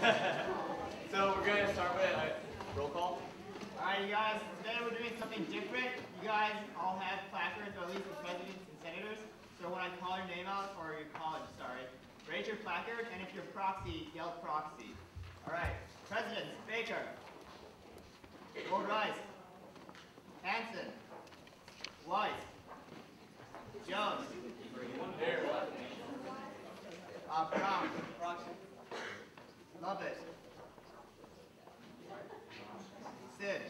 So we're going to start with roll call. Alright, you guys, today we're doing something different. You guys all have placards, or at least the presidents and senators. So when I call your name out, or your college, sorry, raise your placard, and if you're proxy, yell proxy. Alright, presidents, Baker, Gold Rice, Hanson, Weiss, Jones, Brown, Lovett, Sid,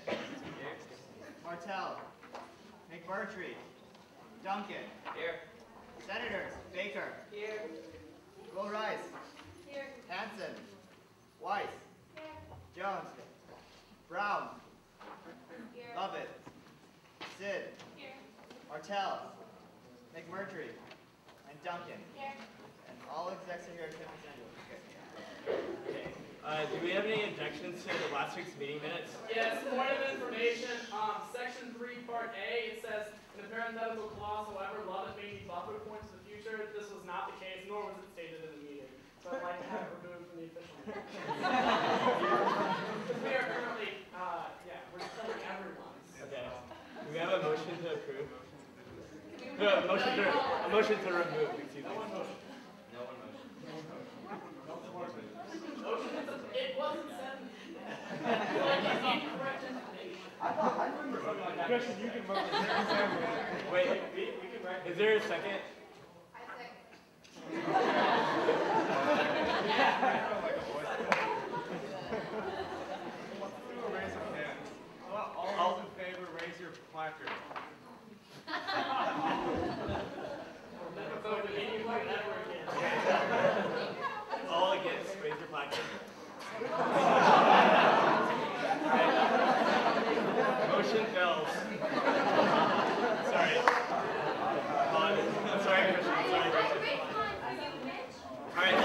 Martell, McMurtry, Duncan. Here. Senators, Baker. Here. Will Rice. Here. Hanson. Weiss. Here. Jones. Brown. Here. Lovett. Sid. Here. Martell. McMurtry. And Duncan. Here. And all execs are here except for Samuel. Okay. Do we have any objections to the last week's meeting minutes? Yes, point of information, section 3, part A, it says, in a parenthetical clause, however, Lovett may need buffer points in the future. This was not the case, nor was it stated in the meeting. So I'd like to have it removed from the official meeting. Because we are currently, we're just covering everyone's. Okay. Do we have a motion to approve? A motion to remove, excuse me. No one motion. No one motion. It wasn't said. Like, incorrect information. I remember something like that. Christian, you can vote. Wait, is there a second? Raise your hand. All those in favor, raise your placard. Never vote with anyone ever again. All against, raise your placard. Motion fails. Sorry. I'm sorry, Christian. Sorry, Christian. All right.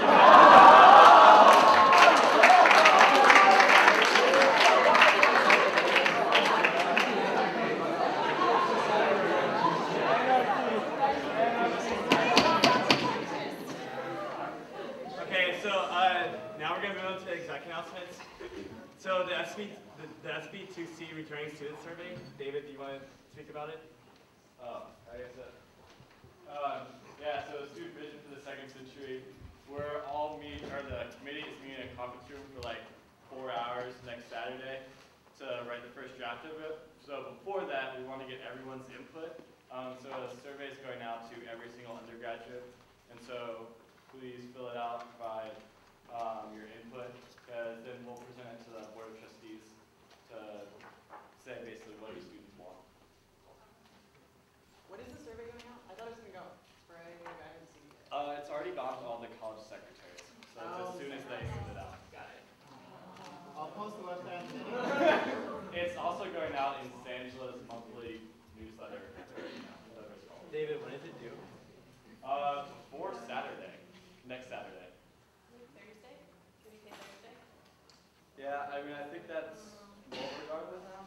Now we're going to move on to exec announcements. So the SB2C returning student survey. David, do you want to speak about it? I guess so Student Vision for the Second Century, we're all meeting, or the committee is meeting in a conference room for like 4 hours next Saturday to write the first draft of it. So before that, we want to get everyone's input. So a survey is going out to every single undergraduate, and so please fill it out, provide your input, because then we'll present it to the Board of Trustees to say basically what your students want. When is the survey going out? I thought it was going to go spring, maybe I haven't seen it. It's already gone to all the college secretaries, so it's as soon as they send it out. Got it. I'll post the website on the video. It's also going out in Sangela's monthly newsletter. David, when is it due? Before Saturday, next Saturday. Thursday? Should we say Thursday? Yeah, I mean, I think that's what we're going with now.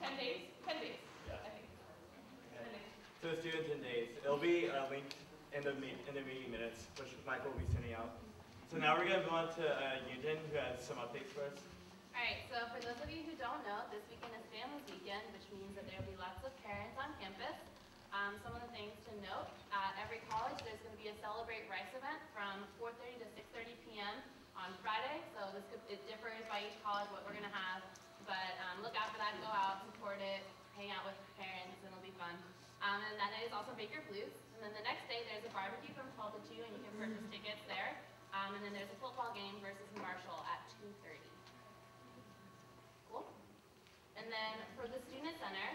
10 days? 10 days, Yeah. I think. 10 days. To the students in days. It'll be linked in the meeting minutes, which Michael will be sending out. So now we're going to go on to Yunjin, who has some updates for us. Alright, so for those of you who don't know, this weekend is Families Weekend, which means that there will be lots of parents on campus. Some of the things to note, at every college there's going to be a Celebrate Rice event from 4:30 to 6:30 p.m. on Friday, so it differs by each college what we're going to have, but look out for that, go out, support it, hang out with parents, and it'll be fun. And that night is also Baker Blues, and then the next day there's a barbecue from 12 to 2, and you can purchase tickets there, and then there's a football game versus Marshall at 2:30. Cool. And then for the Student Center,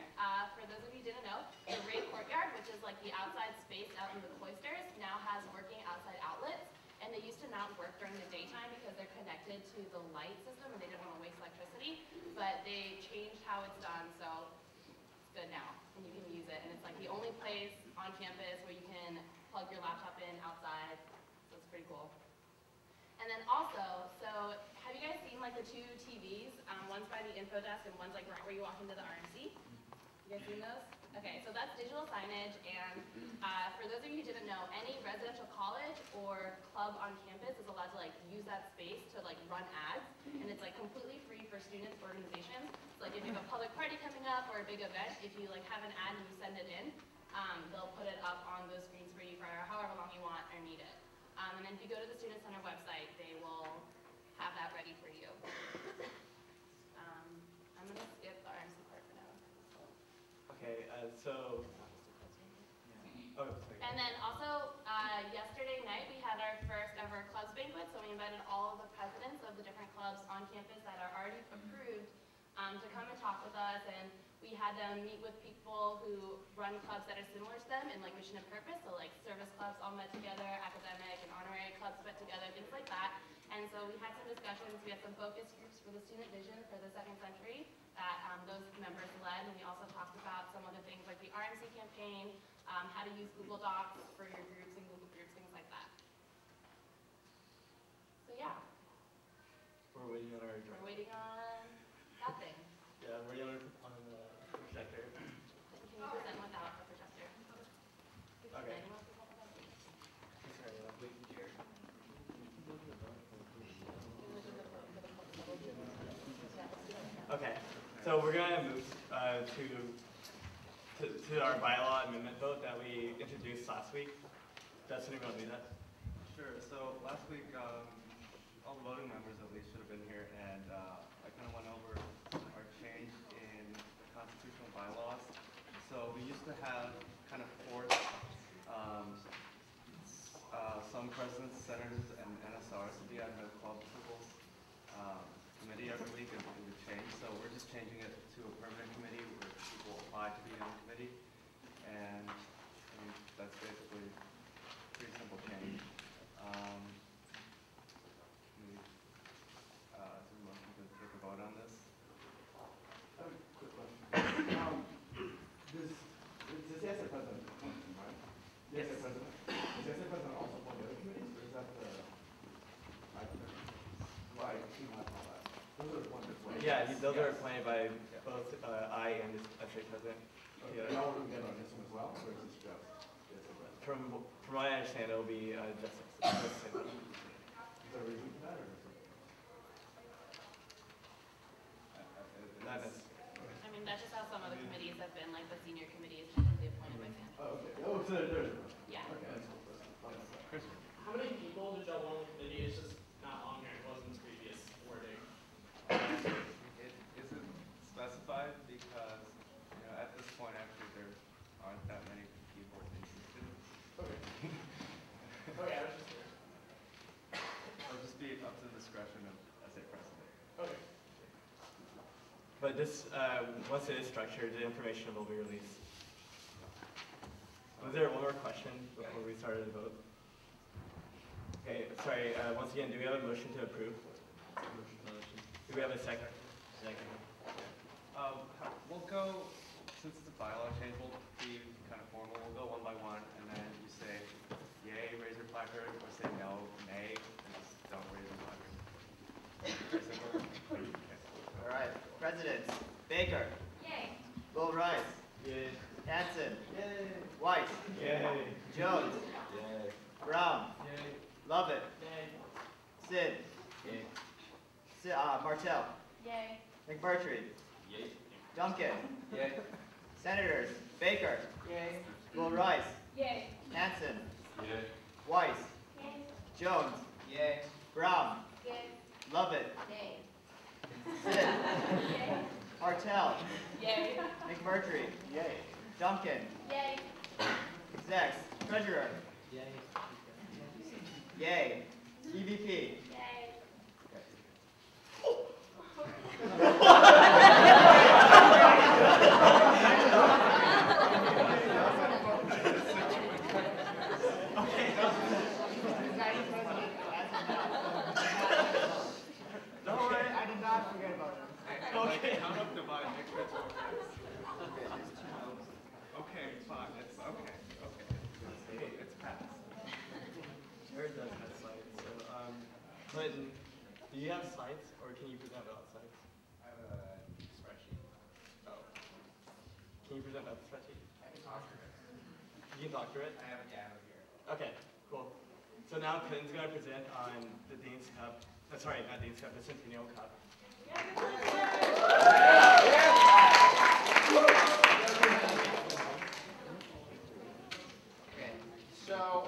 for those of you who didn't know, the Ray Courtyard, which is like the outside space out in the cloisters, now has working outside outlets. And they used to not work during the daytime because they're connected to the light system and they didn't want to waste electricity. But they changed how it's done, so it's good now. And you can use it. And it's like the only place on campus where you can plug your laptop in outside. So it's pretty cool. And then also, so have you guys seen like the two TVs? One's by the info desk and one's like right where you walk into the RMC. You guys seen those? Okay, so that's digital signage, and for those of you who didn't know, any residential college or club on campus is allowed to like use that space to like run ads, and it's like completely free for students, organizations. So like if you have a public party coming up or a big event, if you like have an ad and you send it in, they'll put it up on those screens for you for however long you want or need it. And then if you go to the Student Center website, they will have that ready for you. I'm gonna skip the RMC part for now. Okay, so, oh, sorry. And then also, yesterday night, we had our first ever clubs banquet, so we invited all of the presidents of the different clubs on campus that are already approved to come and talk with us, and we had them meet with people who run clubs that are similar to them in like mission and purpose, so like service clubs all met together, academic and honorary clubs met together, things like that. And so we had some discussions, we had some focus groups for the student vision for the second century that those members led, and we also talked about some other things like the RMC campaign, how to use Google Docs for your groups and Google Groups, things like that. So yeah, We're waiting on our we're waiting on that thing. Yeah, we're waiting on the projector. Can you present without a projector? Okay. Anyone can help with that, please? Sorry, I'm waiting here. Okay, so we're gonna move to our bylaw amendment vote that we introduced last week. Does anyone want to do that? Sure, so last week, all the voting members at least should have been here, and I kind of went over our change in the constitutional bylaws. So we used to have kind of forced some presidents, senators, and NSRs to be on the club approvals committee every week, and it would change. So we're just changing it to a permanent committee where people apply to be on the committee, and I mean, that's basically a pretty simple change. Do we want to take a vote on this? I have a quick question. Does the CSA president appoint them, right? Yes. CSA president. Does the CSA president also appoint the other committees, or is that the like not all that? Those are appointed, right? Yeah, those are appointed by both I and the SA president. Okay, Yeah. y'all will get on this one as well, or is this just CSA president? From what I understand, it'll be justice. Justice. Is there a reason for that, or is it? Not necessarily. I mean, that's just how some of the committees have been, like the senior committee is typically appointed by Santa. Oh, okay. Oh, so there's a. Yeah. Okay, that's cool. That's fine. How many people did y'all want on the committee? It's just not on here, it wasn't in the previous wording. It isn't specified because, you know, at this point, actually, there aren't that many people interested. Okay. Okay, I was just curious. It'll just be up to the discretion of SA president. Okay. But this, once it is structured, the information will be released. Was there one more question before we started the vote? Okay, sorry, once again, do we have a motion to approve? Do we have a second? Second. We'll go, since it's a bylaw change, we'll be kind of formal. We'll go one by one, and then you say yay, raise your placard, or say no, nay, and just don't raise your placard. Very simple. Okay. All right, presidents, Baker, Yay. Will Rice, Yay. Hanson, Yay. White, Yay. Jones, Yay. Brown, Yay. Lovett, Sid, Yay. Martell, Yay. McMurtry, Yay. Duncan, Yay. Senators, Baker, Yay. Will Rice, Yay. Hanson, Yay. Weiss, Yay. Jones, Yay. Brown, Yay. Lovett, Yay. Sid, Yay. Martell, Yay. McMurtry, Duncan, Yay. Execs, Treasurer, Yay. Yay, EVP, Yay. Don't worry, I did not forget about him. Okay. Count up, divide, make sure it's organized. Okay, fine, it's okay, okay. It's passed. Jared does have slides, so, Clinton, do you have slides, or can you present without slides? I have a spreadsheet. Oh. Can you present without the spreadsheet? You can talk through it? I have a demo here. Okay, cool. So now Clinton's going to present on the Dean's Cup, sorry, not Dean's Cup, the Centennial Cup. Okay, so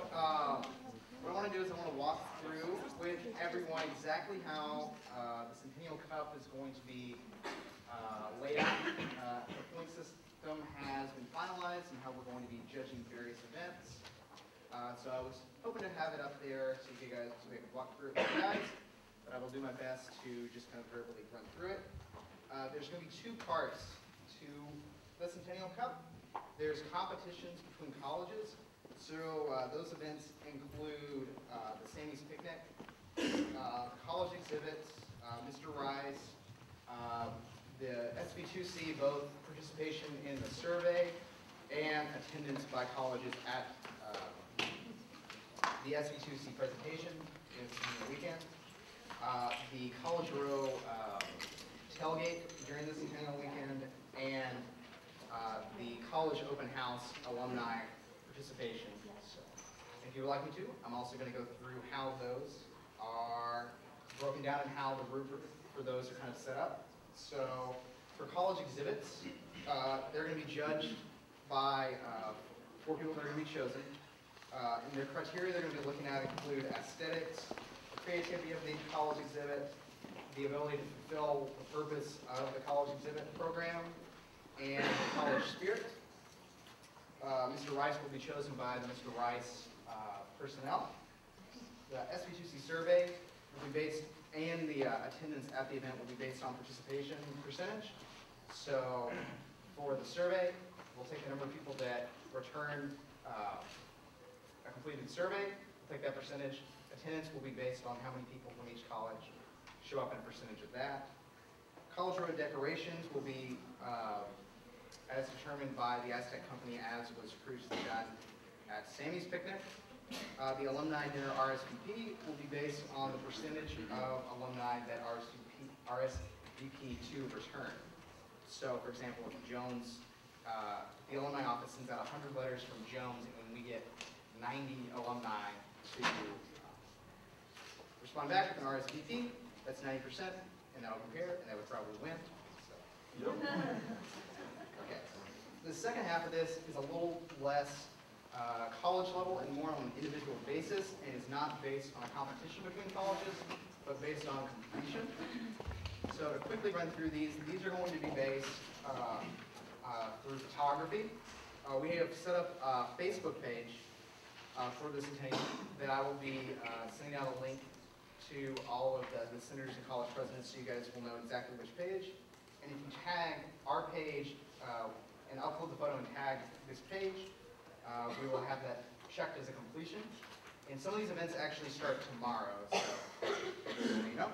what I want to do is I want to walk through with everyone exactly how the Centennial Cup is going to be laid out. The point system has been finalized and how we're going to be judging various events. So I was hoping to have it up there so you guys, so we can walk through it with you guys, but I will do my best to just kind of verbally run through it. There's going to be two parts to the Centennial Cup. There's competitions between colleges. So those events include the Sammy's Picnic, college exhibits, Mr. Rice, the SB2C, both participation in the survey and attendance by colleges at the SB2C presentation in the weekend. The College Row tailgate during the Centennial Weekend, and the College Open House alumni participation. So, if you would like me to, I'm also going to go through how those are broken down and how the rubric for those are kind of set up. So, for college exhibits, they're going to be judged by 4 people that are going to be chosen. And their criteria they're going to be looking at include aesthetics, the creativity of the college exhibit, the ability to fulfill the purpose of the college exhibit program, and the college spirit. Mr. Rice will be chosen by the Mr. Rice personnel. The SB2C survey will be based, and the attendance at the event will be based on participation percentage. So for the survey, we'll take the number of people that return a completed survey, we'll take that percentage. Attendance will be based on how many people from each college show up in a percentage of that. College Road decorations will be as determined by the Aztec Company as was previously done at Sammy's Picnic. The alumni dinner RSVP will be based on the percentage of alumni that RSVP to return. So, for example, if Jones, the alumni office sends out 100 letters from Jones, and we get 90 alumni to respond back with an RSVP, that's 90%, and that'll compare, and that would probably win. So. Okay. The second half of this is a little less college level and more on an individual basis, and is not based on a competition between colleges, but based on completion. So to quickly run through these are going to be based through photography. We have set up a Facebook page for this occasion that I will be sending out a link to all of the senators and college presidents so you guys will know exactly which page. And if you tag our page and upload the photo and tag this page, we will have that checked as a completion. And some of these events actually start tomorrow, so you know.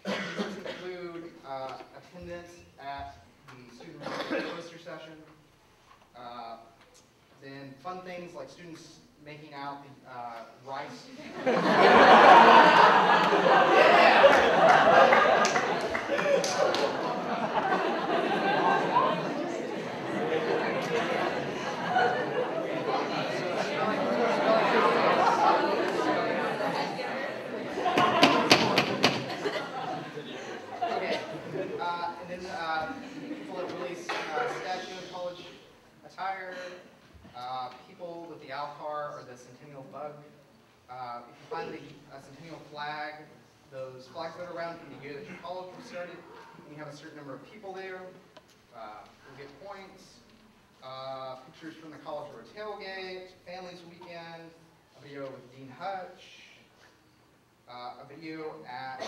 These include attendance at the student poster session, then fun things like students making out the rice. People that release statue and college attire, people with the Alcar or the Centennial Bug. If you find the Centennial flag, those flags that are around from the year that your college was started, and you have a certain number of people there, you'll get points. Pictures from the College Road tailgate, Families Weekend, a video with Dean Hutch, a video at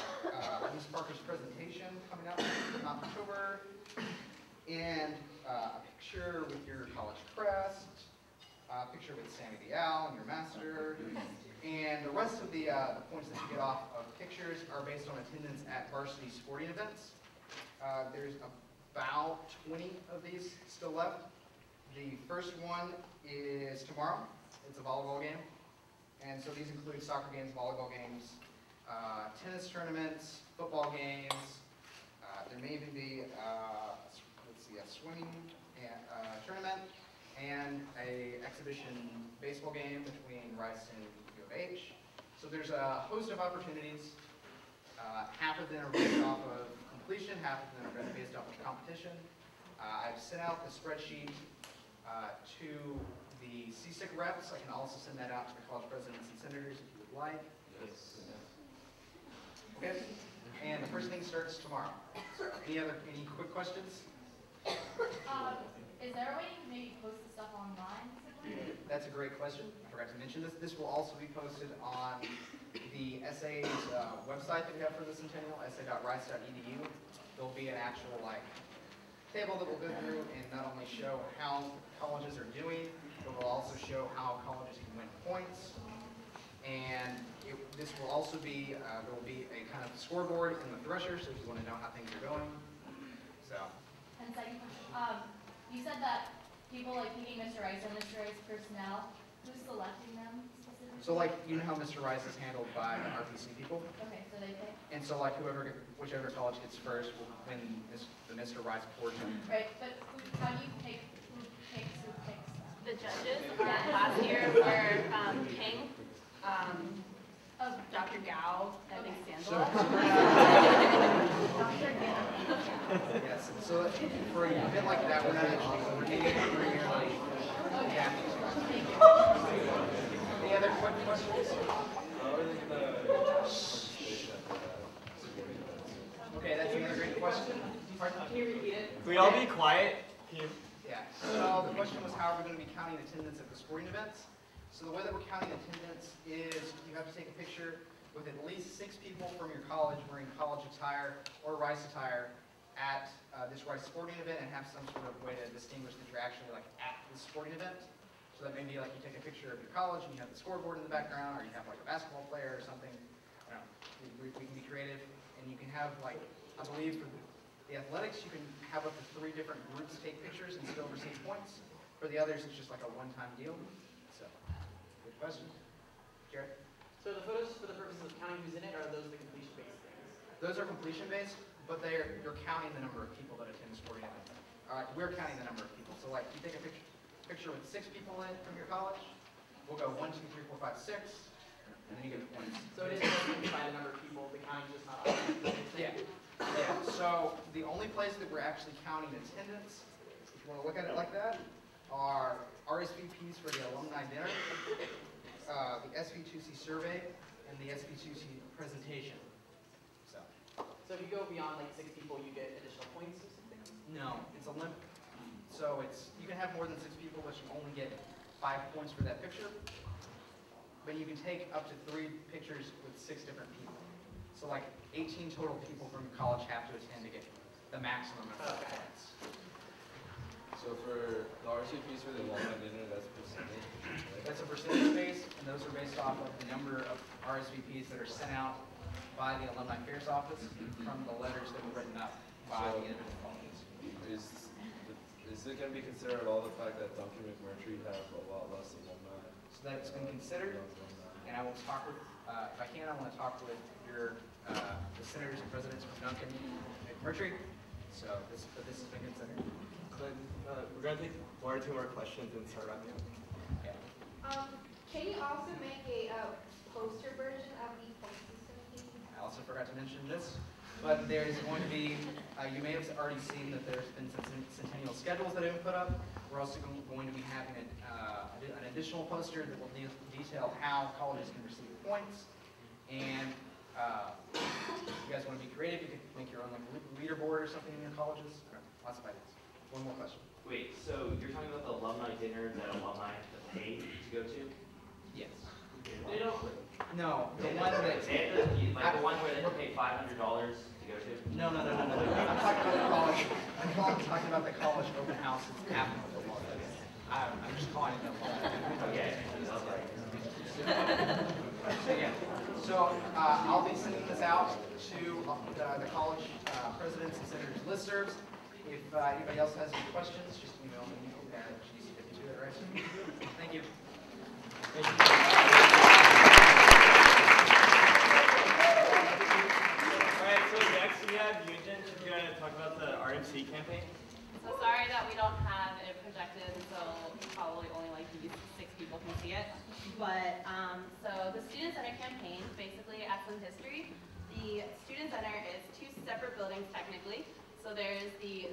Ms. Parker's presentation coming up in October, and a picture with your college crest, a picture with Sammy the Owl and your master, and the rest of the points that you get off of pictures are based on attendance at varsity sporting events. There's about 20 of these still left. The first one is tomorrow. It's a volleyball game. And so these include soccer games, volleyball games, tennis tournaments, football games. There may even be, a swimming tournament, and a exhibition baseball game between Rice and U of H. So there's a host of opportunities. Half of them are based off of completion, half of them are based off of competition. I've sent out the spreadsheet to the CSIC reps. I can also send that out to the college presidents and senators if you would like. Yes. Okay. And the first thing starts tomorrow. Any quick questions? Is there a way you can maybe post the stuff online? That's a great question. I forgot to mention this. This will also be posted on the SA's website that we have for the Centennial, sa.rice.edu. There'll be an actual table that we'll go through and not only show how colleges are doing, but we'll also show how colleges can win points. And this will also be, there will be a kind of scoreboard in the Thresher, so if you want to know how things are going. So. And second question, you said that people like picking Mr. Rice or Mr. Rice personnel, who's selecting them specifically? So you know how Mr. Rice is handled by the RPC people? Okay, so they pick? And so whichever college gets first will win the Mr. Rice portion. Right, but how do you pick who picks them? The judges last year were King, Dr. Gao, and Sandler. Yes, so for a bit like that, we're not actually, we're taking it primarily. Yeah. Any other quick questions? Okay, that's another great question. Can you repeat it? Can we all be quiet? Yeah, so the question was how are we going to be counting attendance at the sporting events? So the way that we're counting attendance is you have to take a picture with at least 6 people from your college wearing college attire or Rice attire at this Rice sporting event and have some sort of way to distinguish that you're actually at the sporting event. So that may be you take a picture of your college and you have the scoreboard in the background, or you have a basketball player or something. I don't know, we can be creative, and you can have I believe for the athletics you can have up to 3 different groups take pictures and still receive points. For the others it's just a one-time deal. So, good question. Jared? So the photos for the purposes of counting who's in it, are those the completion-based things? Those are completion-based, but you're counting the number of people that attend the sporting event. We're counting the number of people. So you take a picture with 6 people in from your college, we'll go 1, 2, 3, 4, 5, 6, and then you get the points. So it is broken by the number of people, the counting's just not automatic. Yeah. Yeah. So the only place that we're actually counting attendance, if you want to look at it like that, are RSVPs for the alumni dinner, the SV2C survey, and the SV2C presentation. So if you go beyond 6 people, you get additional points or something? No, it's a limit. So you can have more than 6 people, but you only get 5 points for that picture. But you can take up to 3 pictures with 6 different people. So 18 total people from your college have to attend to get the maximum of points. So for the RSVPs for the alumni dinner, that's a percentage? Right? That's a percentage base, and those are based off of the number of RSVPs that are sent out by the Alumni Affairs Office from the letters that were written up by the individual colleges. Is it going to be considered all the fact that Duncan McMurtry has a lot less alumni? So that's been considered, and I will talk with, if I can, I want to talk with the senators and presidents from Duncan McMurtry. So this has been considered. We're going to take 1 or 2 more questions and start wrapping up. Yeah. Can you also make a poster version of the point system, please? I also forgot to mention this, but there is going to be, you may have already seen that there's been some Centennial schedules that have been put up. We're also going to be having an additional poster that will detail how colleges can receive points. And if you guys want to be creative, you could make your own leaderboard or something in your colleges. Lots of ideas. One more question. Wait, so you're talking about the alumni dinner that alumni have to pay to go to? Yes. They don't. No, the one that They have to, the one where they have to pay $500 to go to? No. I'm talking about the college. I'm talking about the college open houses after the football game. I'm just calling it the football. Okay. So I'll be sending this out to the college presidents and senators listservs. If anybody else has any questions, just email me at GC52 at Rice. Thank you. Thank you. All right, so next we have Yunjin. She's going to talk about the RMC campaign. So sorry sorry that we don't have it projected, so probably only like these 6 people can see it. But, so the Student Center campaign, basically at some history, the Student Center is 2 separate buildings technically. So there's the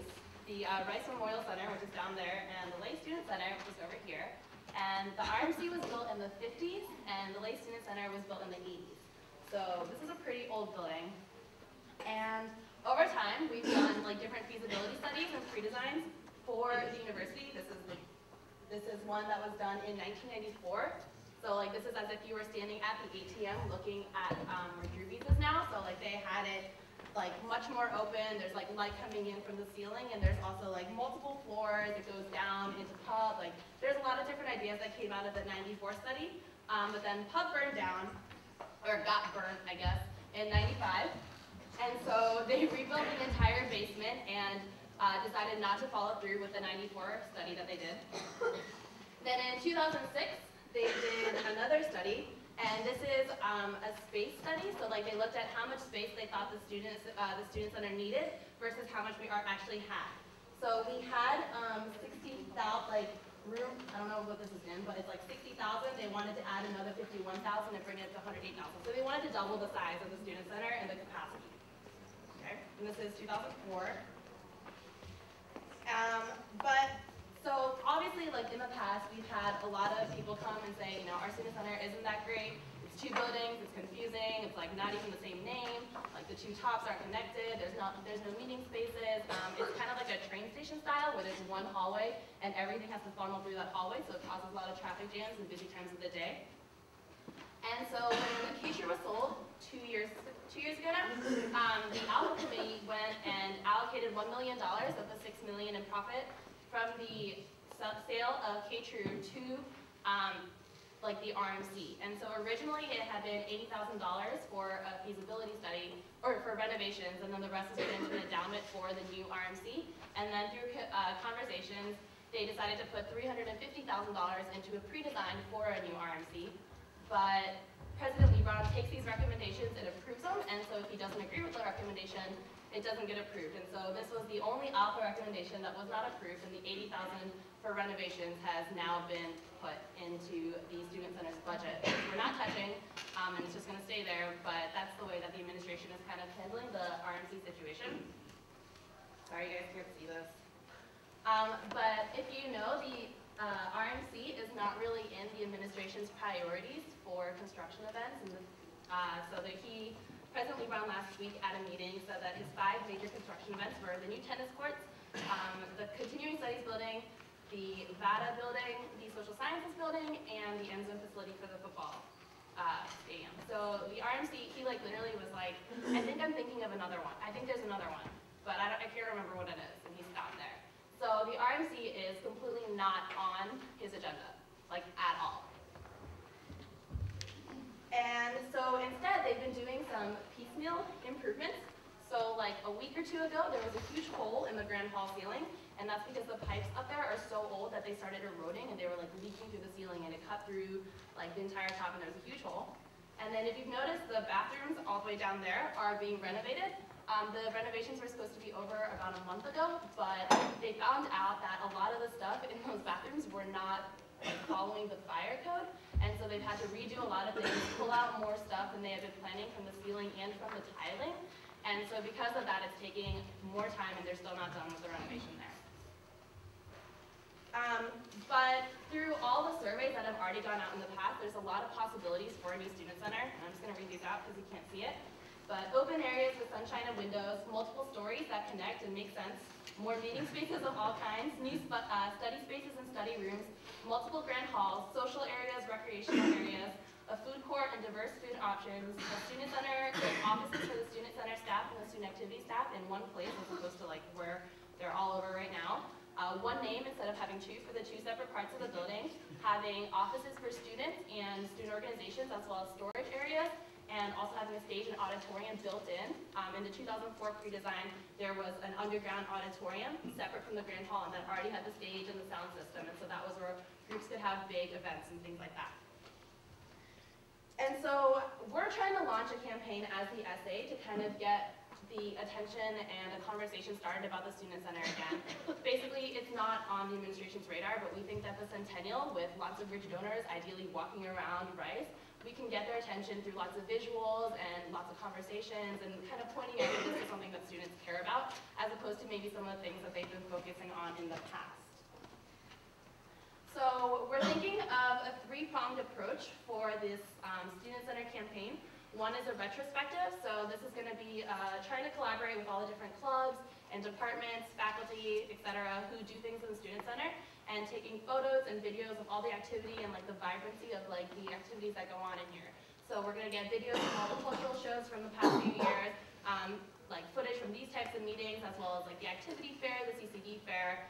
Rice Memorial Center, which is down there, and the Lay Student Center, which is over here. And the RMC was built in the 50s, and the Lay Student Center was built in the 80s. So this is a pretty old building. And over time, we've done like different feasibility studies and pre-designs for the university. This is one that was done in 1994. So like this is as if you were standing at the ATM looking at where Drewby's is now. So like they had it like much more open. There's like light coming in from the ceiling, and there's also like multiple floors. It goes down into pub. Like there's a lot of different ideas that came out of the 94 study. But then pub burned down, or got burnt, I guess, in 95. And so they rebuilt the entire basement and decided not to follow through with the 94 study that they did. Then in 2006, they did another study, and this is a space study. So like they looked at how much space they thought the student center needed versus how much we actually had. So we had 60,000 like room. I don't know what this is in, but it's like 60,000. They wanted to add another 51,000 and bring it to 108,000. So they wanted to double the size of the student center and the capacity. And this is 2004. So obviously, like in the past, we've had a lot of people come and say, you know, our student center isn't that great. It's 2 buildings. It's confusing. It's like not even the same name. Like the 2 tops aren't connected. There's no meeting spaces. It's kind of like a train station style where there's 1 hallway and everything has to funnel through that hallway, so it causes a lot of traffic jams and busy times of the day. And so when Acacia was sold 2 years ago now, the Alpha Committee went and allocated $1 million of the $6 million in profit from the sale of K-True to like the RMC. And so originally it had been $80,000 for a feasibility study, or for renovations, and then the rest was put into an endowment for the new RMC. And then through conversations, they decided to put $350,000 into a pre-design for a new RMC. But President Lebron takes these recommendations and approves them, and so if he doesn't agree with the recommendation, it doesn't get approved. And so this was the only Alpha recommendation that was not approved, and the $80,000 for renovations has now been put into the student center's budget. We're not touching, and it's just going to stay there, but that's the way that the administration is kind of handling the RMC situation. Sorry you guys can't see this. But if you know, the RMC is not really in the administration's priorities for construction events. And President Lebron last week at a meeting said that his 5 major construction events were the new tennis courts, the continuing studies building, the VADA building, the social sciences building, and the end zone facility for the football stadium. So the RMC, he like literally was like, I think I'm thinking of another one. I think there's another one, but I can't remember what it is, and he stopped there. So the RMC is completely not on his agenda, like at all. And so instead, they've been doing some piecemeal improvements. So like a week or 2 ago, there was a huge hole in the Grand Hall ceiling, and that's because the pipes up there are so old that they started eroding, and they were like leaking through the ceiling, and it cut through like the entire top, and there was a huge hole. And then if you've noticed, the bathrooms all the way down there are being renovated. The renovations were supposed to be over about a month ago, but they found out that a lot of the stuff in those bathrooms were not following the fire code, and so they've had to redo a lot of things, pull out more stuff than they had been planning from the ceiling and from the tiling. And so because of that, it's taking more time, and they're still not done with the renovation there. But through all the surveys that have already gone out in the past, there's a lot of possibilities for a new student center, and I'm just going to read these out because you can't see it. But open areas with sunshine and windows, multiple stories that connect and make sense, more meeting spaces of all kinds, new study spaces and study rooms, multiple grand halls, social areas, recreational areas, a food court and diverse food options, a student center, offices for the student center staff and the student activity staff in one place as opposed to like where they're all over right now. One name instead of having 2 for the 2 separate parts of the building, having offices for students and student organizations as well as storage areas, and also having a stage and auditorium built in. In the 2004 pre-design, there was an underground auditorium separate from the Grand Hall, and that already had the stage and the sound system, and so that was where groups could have big events and things like that. And so we're trying to launch a campaign as the SA to kind of get the attention and a conversation started about the Student Center again. Basically, it's not on the administration's radar, but we think that the Centennial, with lots of rich donors ideally walking around Rice, we can get their attention through lots of visuals and lots of conversations and kind of pointing out that this is something that students care about, as opposed to maybe some of the things that they've been focusing on in the past. So we're thinking of a three-pronged approach for this Student Center campaign. One is a retrospective, so this is going to be trying to collaborate with all the different clubs and departments, faculty, etc., who do things in the Student Center, and taking photos and videos of all the activity and like the vibrancy of like the activities that go on in here. So we're going to get videos from all the cultural shows from the past few years, like footage from these types of meetings, as well as like the activity fair, the CCD fair,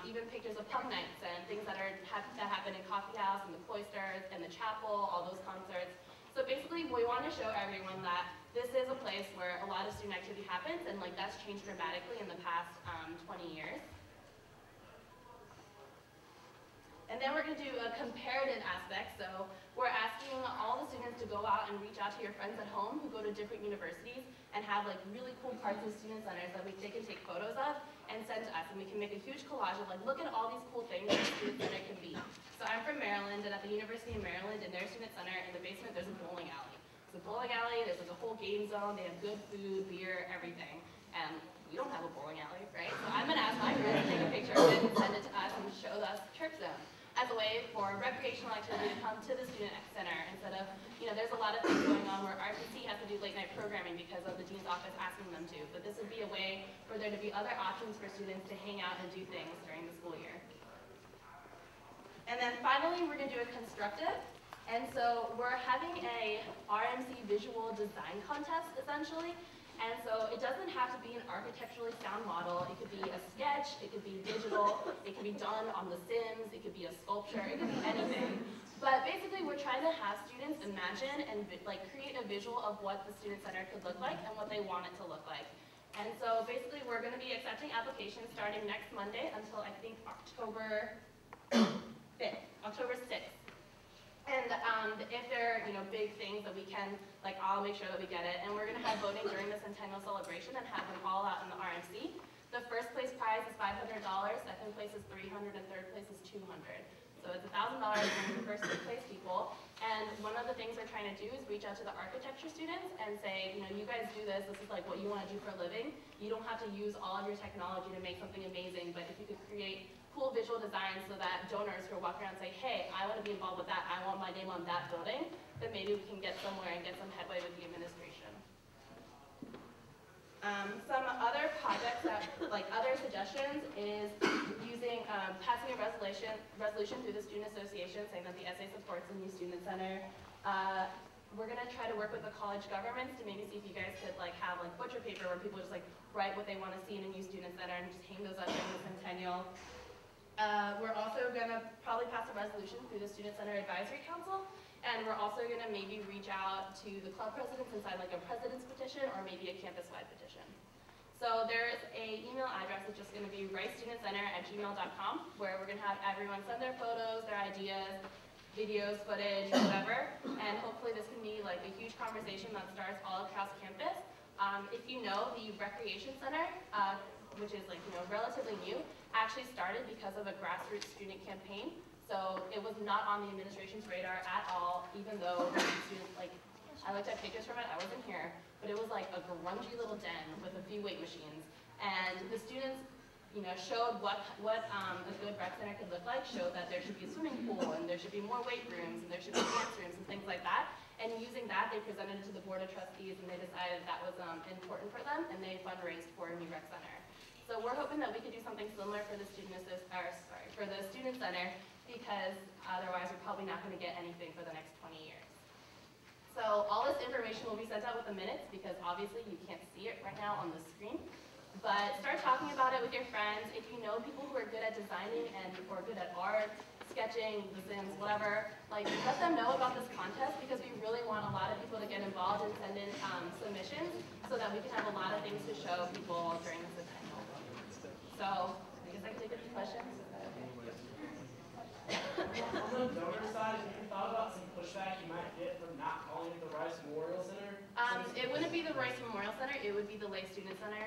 even pictures of pub nights and things that happen in Coffee House and the Cloisters and the chapel, all those concerts. So basically, we want to show everyone that this is a place where a lot of student activity happens, and like that's changed dramatically in the past 20 years. And then we're going to do a comparative aspect. So we're asking all the students to go out and reach out to your friends at home who go to different universities and have like really cool parts of student centers that they can take photos of and send to us. And we can make a huge collage of like, look at all these cool things that a student center can be. So I'm from Maryland, and at the University of Maryland, in their student center, in the basement, there's a bowling alley. It's a bowling alley, there's like a whole game zone, they have good food, beer, everything. And we don't have a bowling alley, right? So I'm going to ask my friends to take a picture of it and send it to us and show us Church Zone as a way for recreational activity to come to the student center instead of, there's a lot of things going on where RPC has to do late night programming because of the dean's office asking them to. But this would be a way for there to be other options for students to hang out and do things during the school year. And then finally, we're going to do a constructive. And so we're having a RMC visual design contest, essentially. And so it doesn't have to be an architecturally sound model. It could be a sketch, it could be digital, it could be done on The Sims, it could be a sculpture, it could be anything. But basically we're trying to have students imagine and create a visual of what the Student Center could look like and what they want it to look like. And so basically we're going to be accepting applications starting next Monday until I think October 5th, October 6th. And if there are, big things that we can, I'll make sure that we get it. And we're going to have voting during the Centennial celebration and have them all out in the RMC. The first place prize is $500, second place is $300, and third place is $200. So it's $1,000 for the first place people. And one of the things we're trying to do is reach out to the architecture students and say, you guys do this is like what you want to do for a living. You don't have to use all of your technology to make something amazing, but if you could create cool visual designs so that donors who are walking around say, hey, I want to be involved with that, I want my name on that building, then maybe we can get somewhere and get some headway with the administration. Some other projects that, other suggestions is using, passing a resolution through the Student Association saying that the SA supports the new Student Center. We're going to try to work with the college governments to maybe see if you guys could have butcher paper where people just write what they want to see in a new Student Center and just hang those up during the Centennial. We're also going to probably pass a resolution through the Student Center Advisory Council, and we're also going to maybe reach out to the club presidents and sign a president's petition or maybe a campus-wide petition. So there's a email address that's just going to be ricestudentcenter@gmail.com, where we're going to have everyone send their photos, their ideas, videos, footage, whatever, and hopefully this can be a huge conversation that starts all across campus. If you know, the Recreation Center, which is relatively new, actually started because of a grassroots student campaign. So it was not on the administration's radar at all, even though the students, I looked at pictures from it, I wasn't here, but it was a grungy little den with a few weight machines. And the students, showed what a good rec center could look like, showed that there should be a swimming pool, and there should be more weight rooms, and there should be dance rooms, and things like that. And using that, they presented it to the Board of Trustees, and they decided that was important for them, and they fundraised for a new rec center. So we're hoping that we could do something similar for the Student Center, because otherwise we're probably not going to get anything for the next 20 years. So all this information will be sent out with the minutes, because obviously you can't see it right now on the screen. But start talking about it with your friends. If you know people who are good at designing or good at art, sketching, The Sims, whatever, let them know about this contest, because we really want a lot of people to get involved and send in submissions so that we can have a lot of things to show people during the Centennial. So I guess I can take a few questions. Is that okay? On the donor side, have you thought about some pushback you might get from not calling it the Rice Memorial Center? It wouldn't be the Royce Memorial Center, it would be the Lay Student Center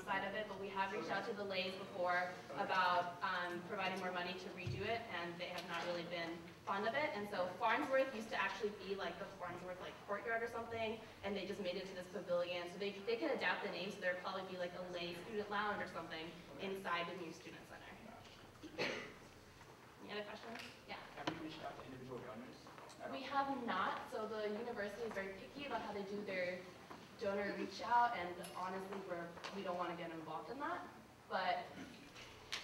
side of it, but we have reached out to the Lays before about providing more money to redo it, and they have not really been fond of it. And so Farnsworth used to actually be like the Farnsworth like courtyard or something, and they just made it to this pavilion. So they could adapt the name, so there'd probably be like a Lay student lounge or something inside the new student center. Any other questions? Yeah. Have you reached out to individual donors? We have not, so the university is very picky about how they do their donor reach out, and honestly, we don't want to get involved in that. But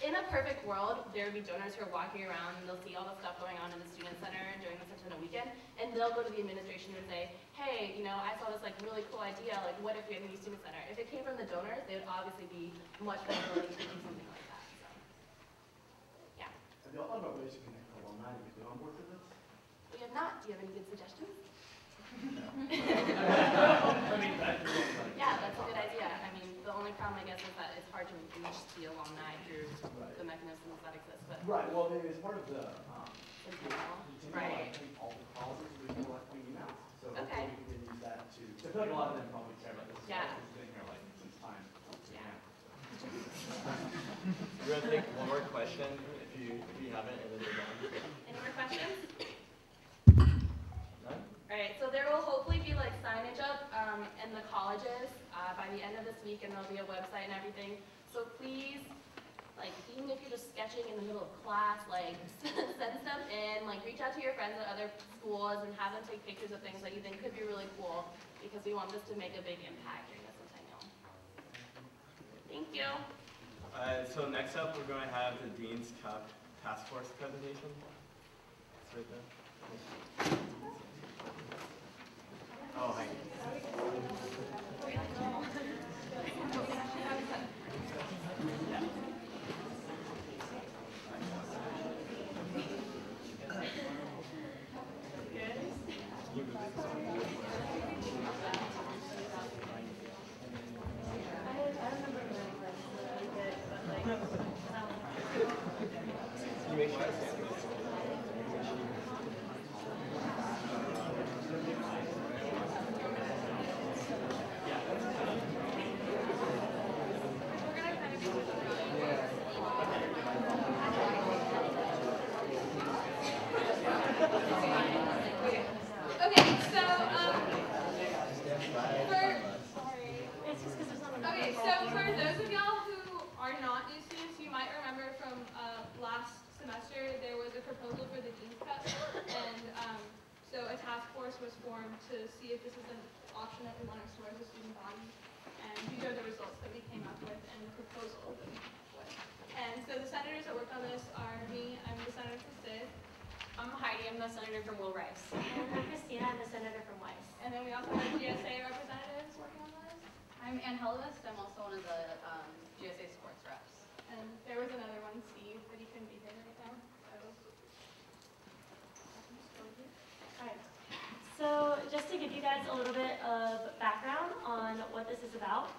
in a perfect world, there would be donors who are walking around and they'll see all the stuff going on in the student center during the Centennial weekend, and they'll go to the administration and say, hey, you know, I saw this like really cool idea, like what if we had a new student center? If it came from the donors, they would obviously be much more willing to do something like that. So, yeah. Have y'all thought about ways to connect alumni to get on board for this? We have not. Do you have any good suggestions? Yeah, that's a good idea. I mean, the only problem, I guess, is that it's hard to reach the alumni through the mechanisms that exist. But Right, well, maybe it's part of the, right. I think all the causes we feel like we emails. So Okay. hopefully we can use that to, I feel like a lot of them probably care about this. Yeah. This thing here like since time. Yeah. We're gonna take one more question if you haven't, and then we're done. Any more questions? None? All right, so there will hopefully be like signage up in the colleges by the end of this week, and there'll be a website and everything. So please, like, even if you're just sketching in the middle of class, like, send stuff in, like, reach out to your friends at other schools and have them take pictures of things that you think could be really cool, because we want this to make a big impact during the Centennial. Thank you. So next up, we're going to have the Dean's Cup Task Force presentation. It's right there. Oh, hi. You make sure I stand this. For those of y'all who are not new students, you might remember from last semester there was a proposal for the Dean's Cup, and so a task force was formed to see if this is an option that we want to explore as a student body, and these are the results that we came up with and the proposal that we came up with. And so the senators that worked on this are me, I'm the senator from Sid. I'm Heidi, I'm the senator from Will Rice. And I'm Christina, I'm the senator from Weiss. And then we also have GSA representatives working on this. I'm Ann Hellerist, I'm also one of the GSA sports reps. And there was another one, Steve, but he couldn't be here right now. So just to give you guys a little bit of background on what this is about.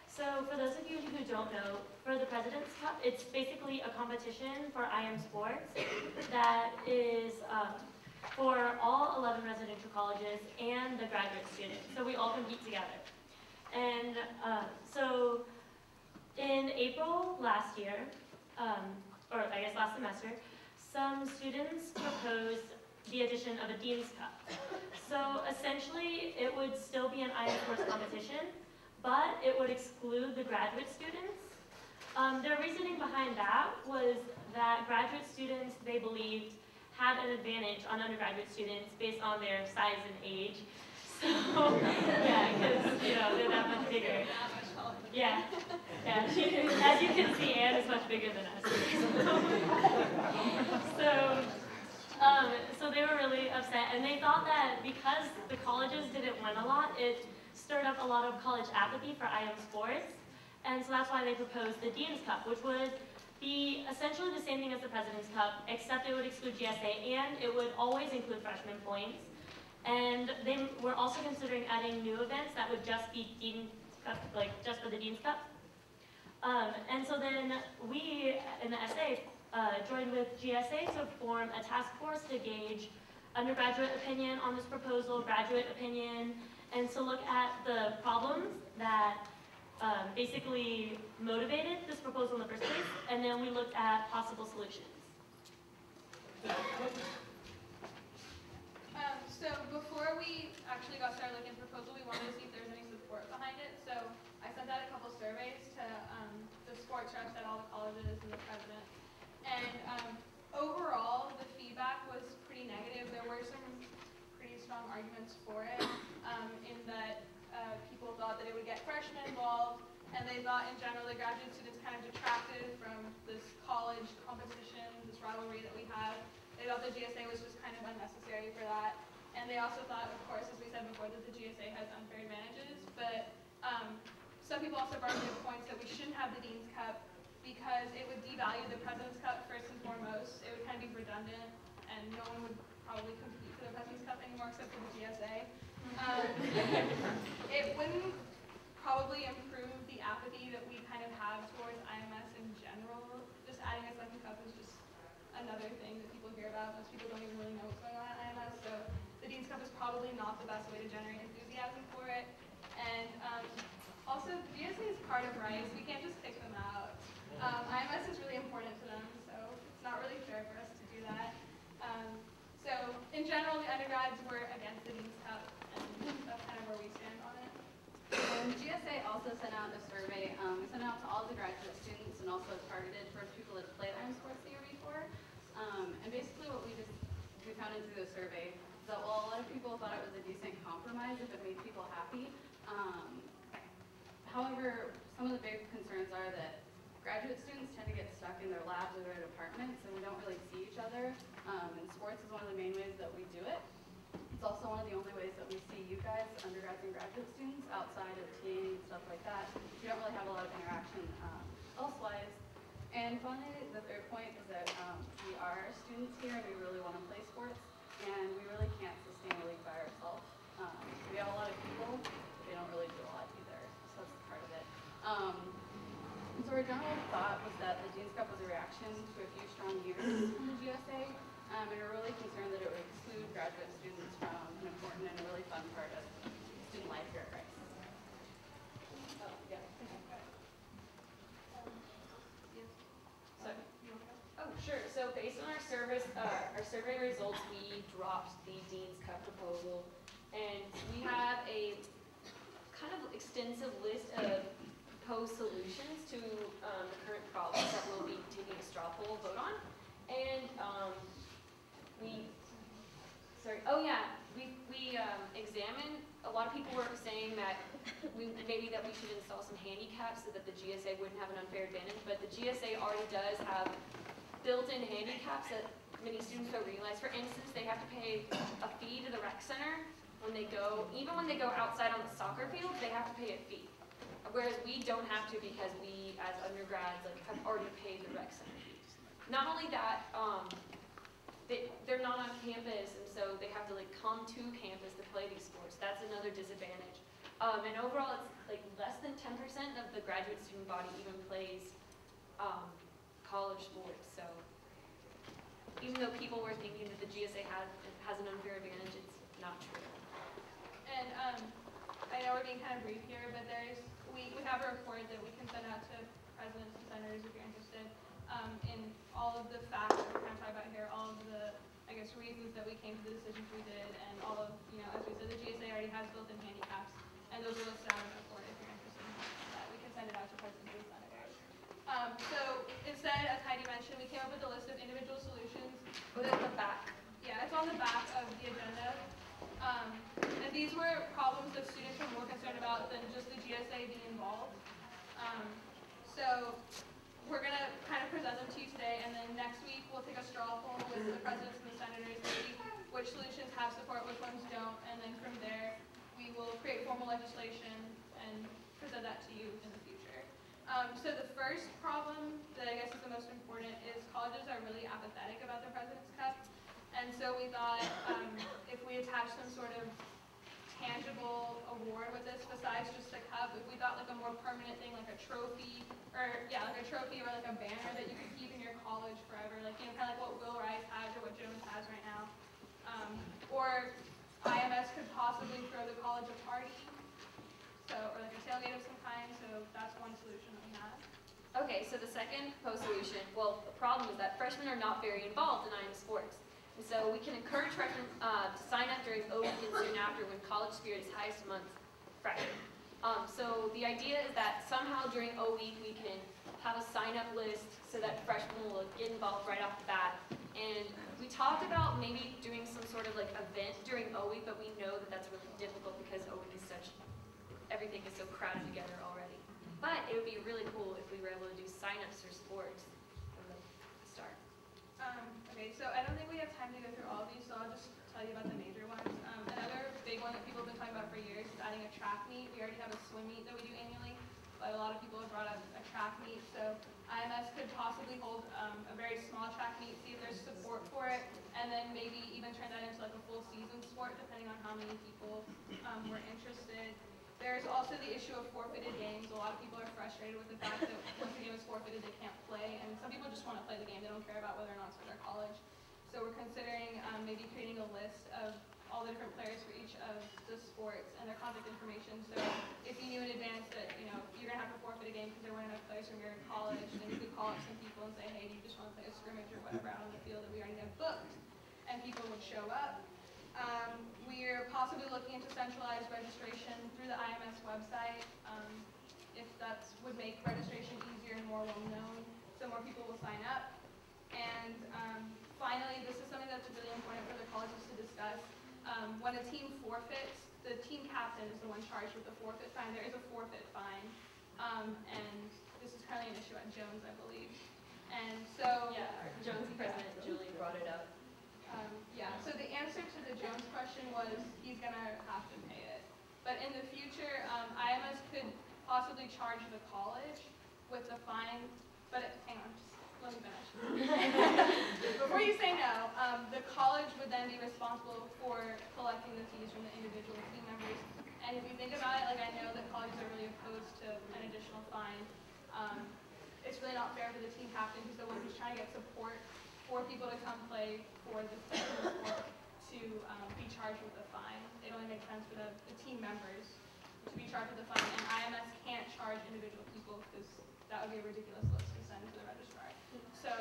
So for those of you who don't know, for the President's Cup, it's basically a competition for IM sports that is for all 11 residential colleges and the graduate students. So we all compete together. And so in April last year, or I guess last semester, some students proposed the addition of a Dean's Cup. So essentially, it would still be an IM sports competition, but it would exclude the graduate students. Their reasoning behind that was that graduate students, they believed, had an advantage on undergraduate students based on their size and age. So, yeah, because, you know, they're that much bigger. Yeah, yeah. As you can see, Anne is much bigger than us. So they were really upset, and they thought that because the colleges didn't win a lot, it stirred up a lot of college apathy for IM sports, and so that's why they proposed the Dean's Cup, which would be essentially the same thing as the President's Cup, except it would exclude GSA, and it would always include freshman points. And they were also considering adding new events that would just be Dean's Cup, like just for the Dean's Cup. And so then we, in the SA, joined with GSA to form a task force to gauge undergraduate opinion on this proposal, graduate opinion, and to look at the problems that basically motivated this proposal in the first place, and then we looked at possible solutions. So before we actually got started looking at the proposal, we wanted to see if there was any support behind it. So I sent out a couple surveys to the sports reps at all the colleges and the president. And overall, the feedback was pretty negative. There were some pretty strong arguments for it, in that people thought that it would get freshmen involved, and they thought in general the graduate students kind of detracted from this college competition, this rivalry that we have. They thought the GSA was just kind of unnecessary for that. And they also thought, of course, as we said before, that the GSA has unfair advantages. But some people also brought up the points that we shouldn't have the Dean's Cup because it would devalue the President's Cup first and foremost. It would kind of be redundant, and no one would probably compete for the President's Cup anymore except for the GSA. It wouldn't probably improve the apathy that we kind of have towards IMS in general. Just adding a second cup is just another thing that people hear about. Most people don't even really know what's going on at IMS, so the Dean's Cup is probably not the best way to generate enthusiasm for it. And also, the GSA is part of Rice. We can't just kick them out. IMS is really important to them, so it's not really fair for us to do that. So in general, the undergrads were against the Dean's Cup, and that's kind of where we stand on it. And the GSA also sent out a survey. We sent it out to all the graduate students and also targeted for people that played Iron Sports the year before. And basically what we found in through the survey is that while a lot of people thought it was a decent compromise if it made people happy, however, some of the big concerns are that graduate students tend to get stuck in their labs or their departments, and we don't really see each other. And sports is one of the main ways that we do it. It's also one of the only ways that we see you guys, undergrads and graduate students, outside of TA and stuff like that. We don't really have a lot of interaction elsewise. And finally, the third point is that we are students here and we really want to play sports, and we really can't sustain a league by ourselves. We have a lot of people, but they don't really do a lot either, so that's part of it. And so our general thought was that the Dean's Cup was a reaction to a few strong years from the GSA, and we're really concerned that it would exclude graduate students from an important and really fun part of student life here at Rice. Oh, yeah. Oh, sure. So based on our survey results, we dropped the Dean's Cup proposal, and we have a kind of extensive list of proposed solutions to the current problems that we'll be taking a straw poll vote on. And we examined, a lot of people were saying that maybe we should install some handicaps so that the GSA wouldn't have an unfair advantage, but the GSA already does have built-in handicaps that many students don't realize. For instance, they have to pay a fee to the rec center when they go, even when they go outside on the soccer field, they have to pay a fee. Whereas we don't have to because we, as undergrads, have already paid the rec center fee. Not only that, they're not on campus, and so they have to come to campus to play these sports. That's another disadvantage. And overall, it's less than 10% of the graduate student body even plays college sports. So even though people were thinking that the GSA has an unfair advantage, it's not true. And I know we're being kind of brief here, but we have a report that we can send out to presidents and senators if you're interested, in all of the facts that we're kind of talking about here, all of the, I guess, reasons that we came to the decisions we did, and all of, as we said, the GSA already has built-in handicaps, and those are listed out in the report if you're interested in that. We can send it out to presidents and senators. So instead, as Heidi mentioned, we came up with a list of individual solutions. Put it at the back. Yeah, it's on the back of the agenda. And these were problems that students were more concerned about than just the GSA being involved. So we're going to kind of present them to you today, and then next week we'll take a straw poll with the presidents and the senators to see which solutions have support, which ones don't, and then from there we will create formal legislation and present that to you in the future. So the first problem that I guess is the most important is colleges are really apathetic about the President's Cup. And so we thought if we attach some sort of tangible award with this besides just the cup, if we thought a more permanent thing like a trophy, or a banner that you could keep in your college forever, kind of like what Will Rice has or what Jones has right now. Or IMS could possibly throw the college a party, so, or like a tailgate of some kind, so that's one solution that we have. Okay, so the second proposed solution, well, the problem is that freshmen are not very involved in IM sports. And so we can encourage freshmen to sign up during O week and soon after when college spirit is highest among freshmen. So the idea is that somehow during O week we can have a sign-up list so that freshmen will get involved right off the bat. And we talked about maybe doing some sort of like event during O week, but we know that that's really difficult because O week is such, everything is so crowded together already. But it would be really cool if we were able to do sign-ups for sports from the start. Okay, so I don't think we have time to go through all of these, so I'll just tell you about the major ones. Another big one that people have been talking about for years is adding a track meet. We already have a swim meet that we do annually, but a lot of people have brought up a track meet. So IMS could possibly hold a very small track meet, see if there's support for it, and then maybe even turn that into like a full season sport, depending on how many people were interested. There's also the issue of forfeited games. A lot of people are frustrated with the fact that once the game is forfeited, they can't play, and some people just want to play the game. They don't care about whether or not it's for their college. So we're considering maybe creating a list of all the different players for each of the sports and their contact information. So if you knew in advance that you're gonna have to forfeit a game because there weren't enough players from your college, then you could call up some people and say, hey, do you just want to play a scrimmage or whatever out on the field that we already have booked, and people would show up. We're possibly looking into centralized registration through the IMS website. If that would make registration easier and more well-known, so more people will sign up. And finally, this is something that's really important for the colleges to discuss. When a team forfeits, the team captain is the one charged with the forfeit fine. There is a forfeit fine, and this is currently an issue at Jones, I believe. And so yeah, our Jones president Julie brought it up. Yeah, so the answer to the Jones question was he's gonna have to pay it. But in the future, IMS could possibly charge the college with the fine, but hang on, just let me finish. Before you say no, the college would then be responsible for collecting the fees from the individual team members. And if you think about it, like I know that colleges are really opposed to an additional fine. It's really not fair for the team captain, who's the one who's trying to get support for people to come play for the sport to be charged with a fine. It only makes sense for the team members to be charged with a fine, and IMS can't charge individual people because that would be a ridiculous list to send to the registrar. So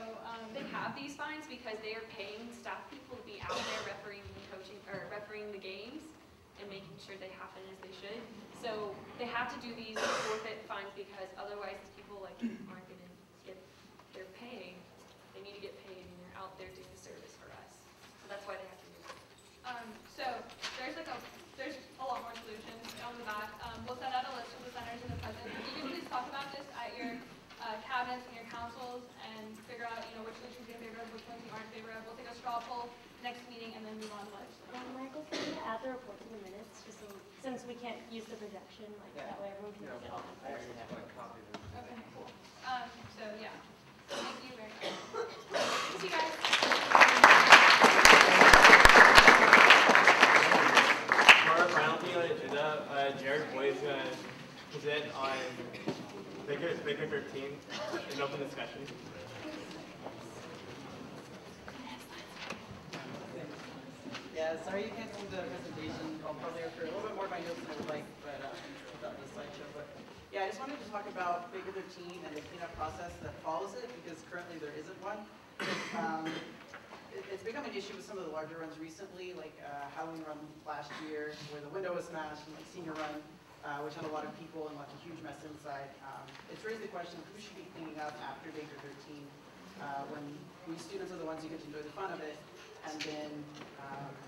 they have these fines because they are paying staff people to be out there refereeing and coaching or refereeing the games and making sure they happen as they should. So they have to do these forfeit fines because otherwise these people like aren't going to get their pay. They need to get paid and they're out there doing a service for us. So that's why they have to do it. So there's a lot more solutions on the back. We'll send out a list of the senators and the president. You can please talk about this at your cabinets and your councils and figure out which solutions you're in favor of, which ones you aren't in favor of. We'll take a straw poll next meeting and then move on to legislation. Michael, can you add the report to the minutes, just so, since we can't use the projection, that way everyone can get all the information. Okay, cool. So yeah, thank you very much. See you guys. For our final thing on the agenda, Jared Boyd is going to present on Baker 13 in open discussion. Yeah, sorry you can't see the presentation. I'll probably refer a little bit more of my notes than I would like, but without the slideshow. But yeah, I just wanted to talk about Baker 13 and the cleanup process that follows it, because currently there isn't one. It's become an issue with some of the larger runs recently, like Halloween Run last year, where the window was smashed, and like Senior Run, which had a lot of people and left a huge mess inside. It's raised the question of who should be cleaning up after Baker 13, when we students are the ones who get to enjoy the fun of it, and then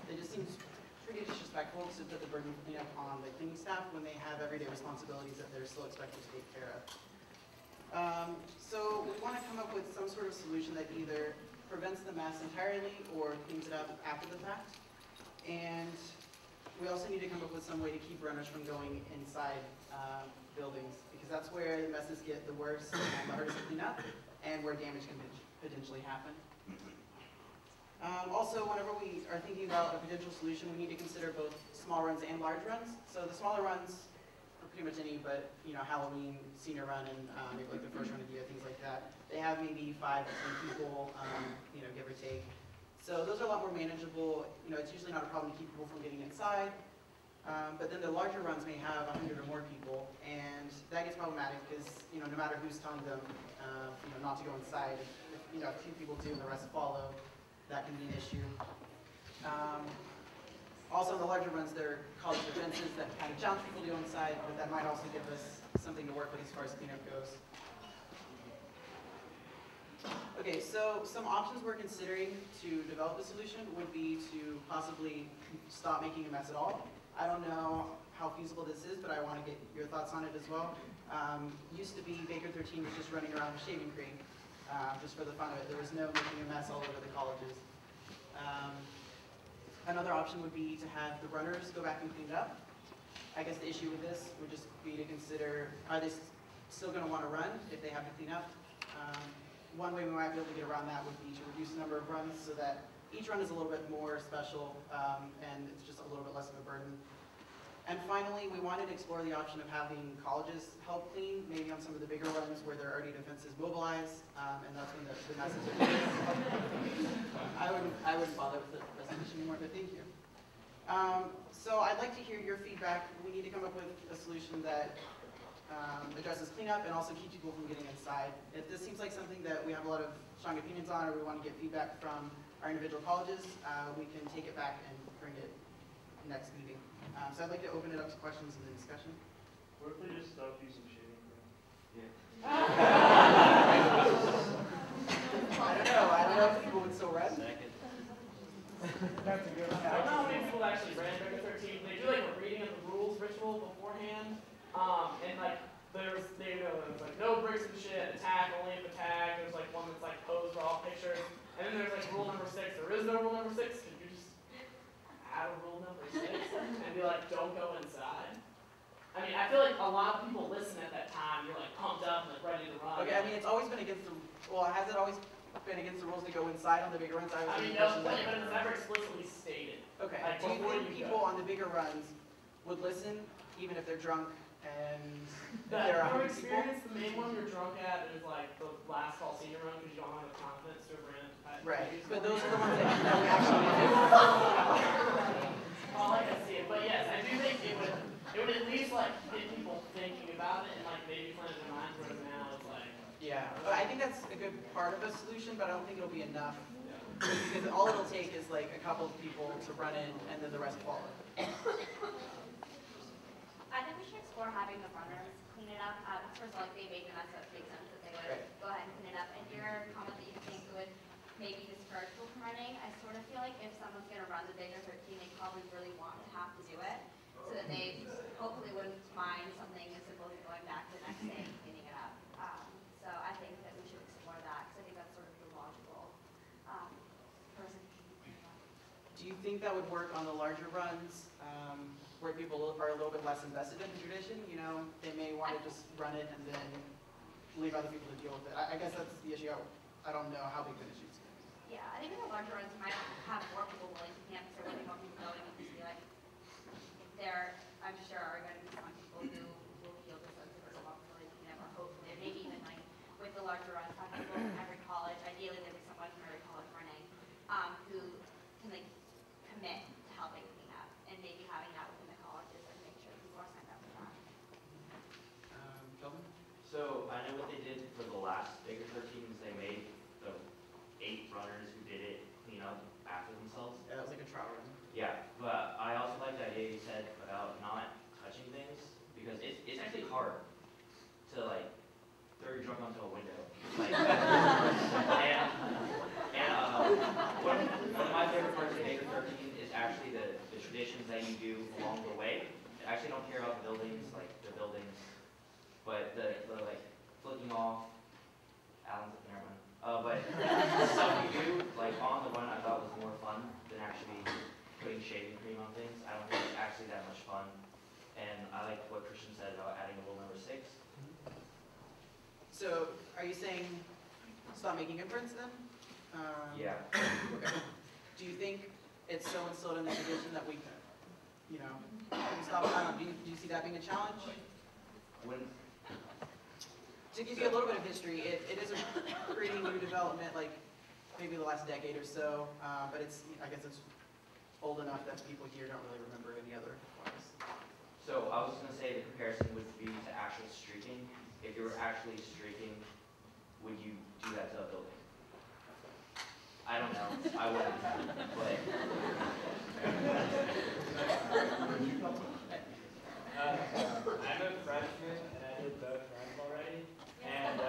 it just seems pretty disrespectful to put the burden of cleanup on the cleaning staff when they have everyday responsibilities that they're still expected to take care of. So we want to come up with some sort of solution that either prevents the mess entirely or cleans it up after the fact. And we also need to come up with some way to keep runners from going inside buildings, because that's where the messes get the worst and the hardest to clean up, and where damage can potentially happen. Also, whenever we are thinking about a potential solution, we need to consider both small runs and large runs. So the smaller runs are pretty much any, but Halloween, Senior Run, and maybe like the first run of the year, things like that. They have maybe 5 to 10 people, give or take. So those are a lot more manageable. You know, it's usually not a problem to keep people from getting inside. But then the larger runs may have 100 or more people, and that gets problematic because, you know, no matter who's telling them, you know, not to go inside, if, you know, a few people do and the rest follow, that can be an issue. Also, in the larger runs, there are college defenses that kind of challenge people to go inside, but that might also give us something to work with as far as cleanup goes. Okay, so some options we're considering to develop a solution would be to possibly stop making a mess at all. I don't know how feasible this is, but I want to get your thoughts on it as well. Used to be Baker 13 was just running around with shaving cream, just for the fun of it. There was no making a mess all over the colleges. Another option would be to have the runners go back and clean it up. I guess the issue with this would just be to consider, are they still going to want to run if they have to clean up? One way we might be able to get around that would be to reduce the number of runs so that each run is a little bit more special, and it's just a little bit less of a burden. And finally, we wanted to explore the option of having colleges help clean, maybe on some of the bigger runs where there are already defenses mobilized, and that's when the messes are made. I wouldn't bother with the presentation anymore, but thank you. So I'd like to hear your feedback. We need to come up with a solution that addresses cleanup and also keep people from getting inside. If this seems like something that we have a lot of strong opinions on, or we want to get feedback from our individual colleges, we can take it back and bring it next meeting. So I'd like to open it up to questions and the discussion. What if they just stop using shaving cream? I don't know if people would still run. That's a good one. I don't know how many people actually ran Baker 13. They do like a reading of the rules ritual beforehand, and like there's like no bricks and shit, attack only if attack. There's like one that's like pose raw pictures, and then there's like rule number 6. There is no rule number 6. Could you just add a rule number 6 and be like, don't go inside? I mean, I feel like a lot of people listen at that time. You're like pumped up and like ready to run. Okay, I mean, it's always been against the, well, has it always been against the rules to go inside on the bigger runs? I mean, no, but it's never explicitly stated. Okay, Like, do you before think you people go. on the bigger runs would listen, even if they're drunk and if That there are your 100 people? experience, the main one you're drunk at is like the last fall senior run because you don't have the confidence to have ran into Pat. Right, but those are the ones that we actually do. Well, like I see it, but yes, I do think it would at least like get people thinking about it and like maybe put it in their minds, whereas now it's like. Yeah, but I think that's a good part of a solution, but I don't think it'll be enough. Because all it'll take is like a couple of people to run in and then the rest follow. I think we should explore having the runners clean it up. First of all, like they made the mess, so it makes sense that they would go ahead and clean it up. And your comment that you think would maybe discourage people from running, I sort of feel like if someone's going to run the Baker 13, they probably really want to have to do it, so that they hopefully wouldn't mind something as simple as going back the next day and cleaning it up. So I think that we should explore that, because I think that's sort of the logical person. Do you think that would work on the larger runs, where people are a little bit less invested in the tradition? You know, they may want to just run it and then leave other people to deal with it. I guess that's the issue. I don't know how big the issue is going to be. Yeah, I think in the larger runs, you might have more people willing to camp, so really more people going, and just be like, there, I'm sure are going to be some people who will feel this as a long really camp, or hopefully, or maybe even like with the larger runs, have people from every college, ideally there'd be someone from every college running, who can like commit to helping clean up, and maybe having that within the colleges and make sure people are signed up for that. Sheldon? So I know what they did for the last Baker 13 is they made the 8 runners who did it clean up after themselves. Yeah, that was like a trial run. Yeah, but I also like the idea you said about not touching things, because it's actually hard to like throw your drunk onto a window. Like, one of my favorite parts of Baker 13 is actually the traditions that you do along the way. I actually don't care about the buildings, like the buildings, but the like flicking off. Alan's up there, but the stuff you do like on the run, I thought was more fun than actually putting shaving cream on things. I don't think it's actually that much fun. And I like what Christian said about adding a rule number 6. So, are you saying stop making imprints then? Yeah. Okay. Do you think it's so instilled in the tradition that we, you know, can stop? Do you see that being a challenge? When To give you a little bit of history, it is a pretty new development. Like, maybe the last decade or so, but I guess it's old enough that people here don't really remember any other ones. So I was going to say the comparison would be to actual streaking. If you were actually streaking, would you do that to a building? I don't know. I wouldn't. But I'm a freshman and I did both runs already. And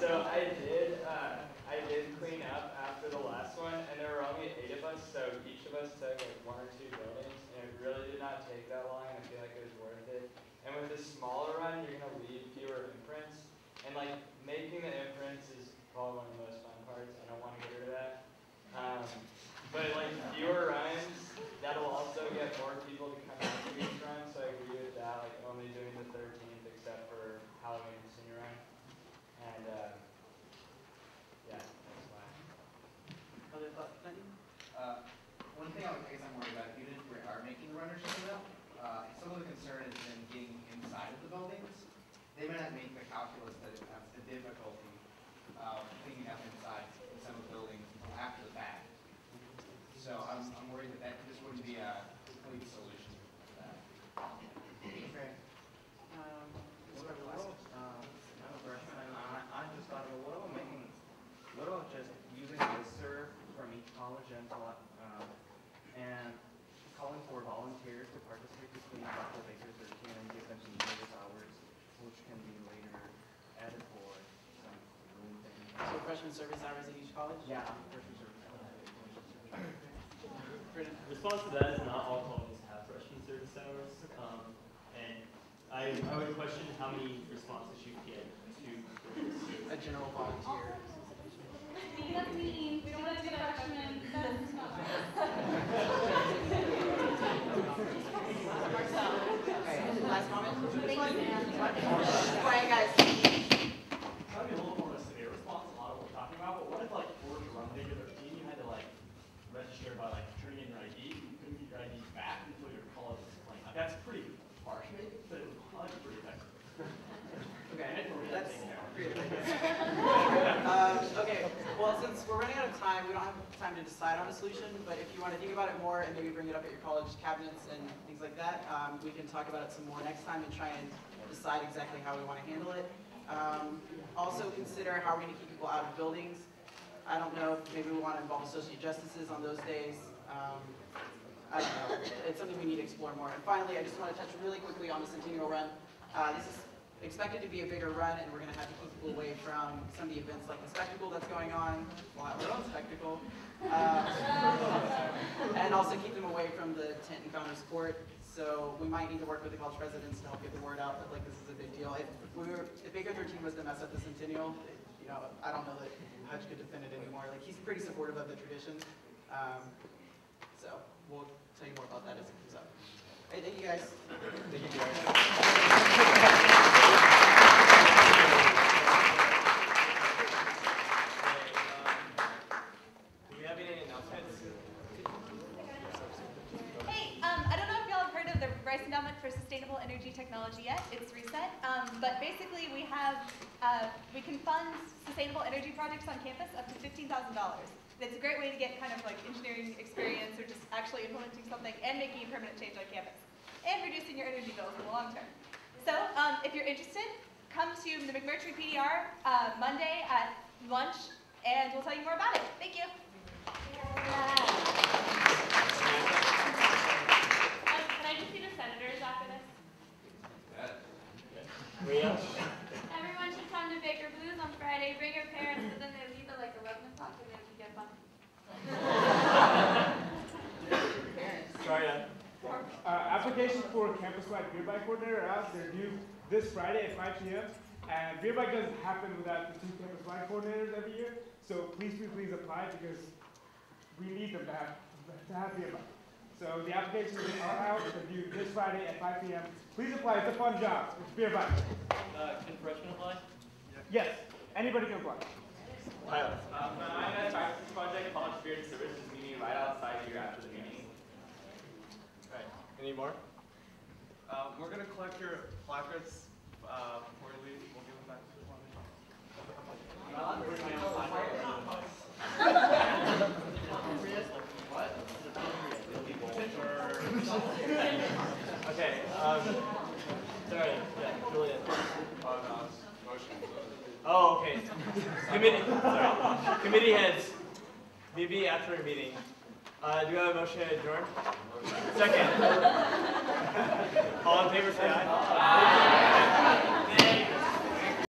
so I did clean up after the last one, and there were only 8 of us, so each of us took like 1 or 2 buildings, and it really did not take that long, and I feel like it was worth it. And with the smaller run, you're gonna leave fewer imprints, and like making the imprints is probably one of the most fun parts. I don't want to get rid of that. But like fewer runs, that'll also get more people to come out to each run, so I agree with that, like only doing the 13th except for Halloween and senior run. And yeah, that's why. Other thoughts, Benny? One thing I guess I'm worried about, even if we are making runners show up, some of the concern is in getting inside of the buildings. They may not make the calculus that it has the difficulty of cleaning up inside in some of the buildings until after the fact. So I'm worried that this wouldn't be a complete solution to that. Okay. I just thought, what about just using listserv from each college and calling for volunteers to participate to clean up the Baker 13 and give them some service hours, which can be later added for some room things. So freshman service hours at each college? Yeah, freshman service hours. Response to that is not all colleges have freshman service hours, and I would question how many responses you get to a general volunteer. That's mean. We don't want to do freshmen. That's not Okay, last comment? Quiet, guys. That'd be a little more of a severe response, a lot of what we're talking about, but what if like for to run Baker 13, you had to like register by like turning in your ID, you couldn't get your ID back until your college was playing. Like, that's pretty harsh maybe, but it would probably be pretty effective. Okay, that's pretty effective. Okay, well, since we're running out of time, we don't have time to decide on a solution, but if you want to think about it more and maybe bring it up at your college cabinets and things like that, we can talk about it some more next time and try and decide exactly how we want to handle it. Also consider how we're going to keep people out of buildings. I don't know if maybe we want to involve associate justices on those days. I don't know. It's something we need to explore more. And finally, I just want to touch really quickly on the Centennial Run. This is expected to be a bigger run, and we're going to have to keep people away from some of the events like the spectacle that's going on. We'll have our own spectacle. And also keep them away from the tent and counter sport. So we might need to work with the college presidents to help get the word out that like this is a big deal. If Baker 13 was to mess up the Centennial, I don't know that Hutch could defend it anymore. Like he's pretty supportive of the tradition. So we'll tell you more about that as it comes up. Hey, thank you guys. Thank you, Jared. Do we have any announcements? Hey, I don't know if y'all have heard of the Rice Endowment for Sustainable Energy Technology yet. It's reset. But basically we can fund sustainable energy projects on campus up to $15,000. It's a great way to get kind of like engineering experience or just actually implementing something and making a permanent change on campus and reducing your energy bills in the long term. So if you're interested, come to the McMurtry PDR Monday at lunch and we'll tell you more about it. Thank you. Can I just see the senators after this? Everyone should come to Baker Blues on Friday. Bring your parents, and then they leave at like 11 o'clock and then we get fun. Sorry, Applications for campus-wide beer bike coordinator are out. They're due this Friday at 5 p.m. And beer bike doesn't happen without the 2 campus-wide coordinators every year. So please apply because we need them to have beer bike. So the applications are out. They're due this Friday at 5 p.m. Please apply. It's a fun job. It's beer bike. Can freshmen apply? Yes, anybody can apply. Tyler. I'm at a practice project called Spirit Services meeting right outside here after the meeting. All right. Any more? We're going to collect your placards before you leave. We'll give them back to the Okay, sorry, yeah, Julian. Oh, okay. Committee heads, maybe after a meeting. Do you have a motion to adjourn? Second. All in favor, say aye.